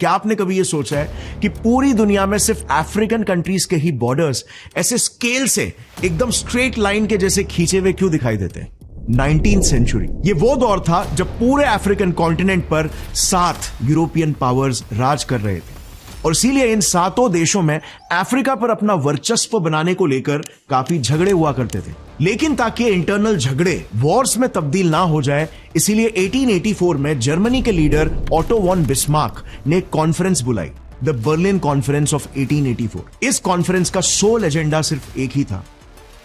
क्या आपने कभी यह सोचा है कि पूरी दुनिया में सिर्फ अफ्रीकन कंट्रीज के ही बॉर्डर्स ऐसे स्केल से एकदम स्ट्रेट लाइन के जैसे खींचे हुए क्यों दिखाई देते हैं? 19th सेंचुरी ये वो दौर था जब पूरे अफ्रीकन कॉन्टिनेंट पर 7 यूरोपियन पावर्स राज कर रहे थे और इसीलिए इन 7 देशों में अफ्रीका पर अपना वर्चस्व बनाने को लेकर काफी झगड़े हुआ करते थे। लेकिन ताकि इंटरनल झगड़े वॉर्स में तब्दील ना हो जाए, इसीलिए 1884 में जर्मनी के लीडर ऑटो वॉन बिस्मार्क ने एक कॉन्फ्रेंस बुलाई, द बर्लिन कॉन्फ्रेंस ऑफ 1884। इस कॉन्फ्रेंस का सोल एजेंडा सिर्फ एक ही था,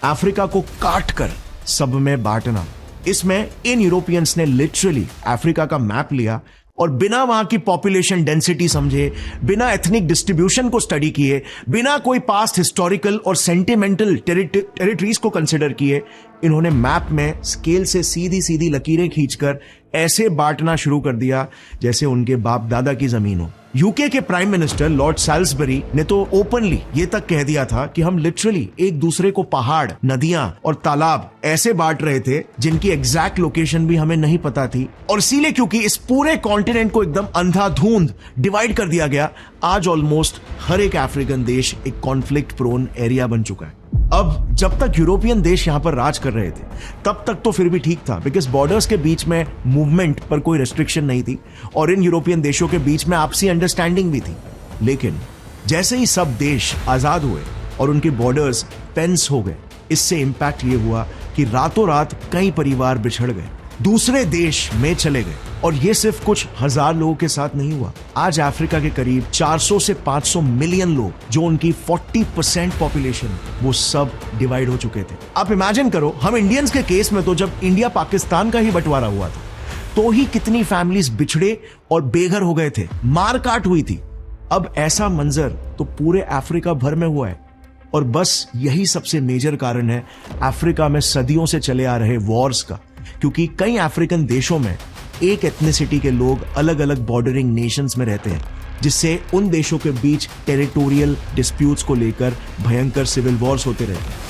अफ्रीका को काट कर सब में बांटना। इसमें इन यूरोपियंस ने लिटरली अफ्रीका का मैप लिया और बिना वहां की पॉपुलेशन डेंसिटी समझे, बिना एथनिक डिस्ट्रीब्यूशन को स्टडी किए, बिना कोई पास्ट हिस्टोरिकल और सेंटिमेंटल टेरिटरीज को कंसिडर किए, इन्होंने मैप में स्केल से सीधी सीधी लकीरें खींचकर ऐसे बांटना शुरू कर दिया जैसे उनके बाप दादा की जमीन हो। यूके के प्राइम मिनिस्टर लॉर्ड सैलिसबरी ने तो ओपनली ये तक कह दिया था कि हम लिटरली एक दूसरे को पहाड़, नदियां और तालाब ऐसे बांट रहे थे जिनकी एग्जैक्ट लोकेशन भी हमें नहीं पता थी। और इसीलिए क्योंकि इस पूरे कॉन्टिनेंट को एकदम अंधाधुंध डिवाइड कर दिया गया, आज ऑलमोस्ट हर एक अफ्रीकन देश एक कॉन्फ्लिक्ट प्रोन एरिया बन चुका है। अब जब तक यूरोपियन देश यहां पर राज कर रहे थे तब तक तो फिर भी ठीक था, बिकॉज बॉर्डर्स के बीच में मूवमेंट पर कोई रेस्ट्रिक्शन नहीं थी और इन यूरोपियन देशों के बीच में आपसी अंडरस्टैंडिंग भी थी। लेकिन जैसे ही सब देश आजाद हुए और उनके बॉर्डर्स फेंस हो गए, इससे इंपैक्ट ये हुआ कि रातों रात कई परिवार बिछड़ गए, दूसरे देश में चले गए। और ये सिर्फ कुछ हजार लोगों के साथ नहीं हुआ। आज अफ्रीका के करीब 400 से 500 मिलियन लोग, जो उनकी 40% पॉपुलेशन, वो सब डिवाइड हो चुके थे। आप इमेजिन करो, हम इंडियंस के केस में तो जब इंडिया पाकिस्तान का ही बंटवारा हुआ था तो ही कितनी फैमिलीज बिछड़े और बेघर हो गए थे, मार काट हुई थी। अब ऐसा मंजर तो पूरे अफ्रीका भर में हुआ है। और बस यही सबसे मेजर कारण है अफ्रीका में सदियों से चले आ रहे वॉर्स का, क्योंकि कई अफ्रीकन देशों में एक एथनिसिटी के लोग अलग अलग बॉर्डरिंग नेशंस में रहते हैं, जिससे उन देशों के बीच टेरिटोरियल डिस्प्यूट्स को लेकर भयंकर सिविल वॉर्स होते रहते हैं।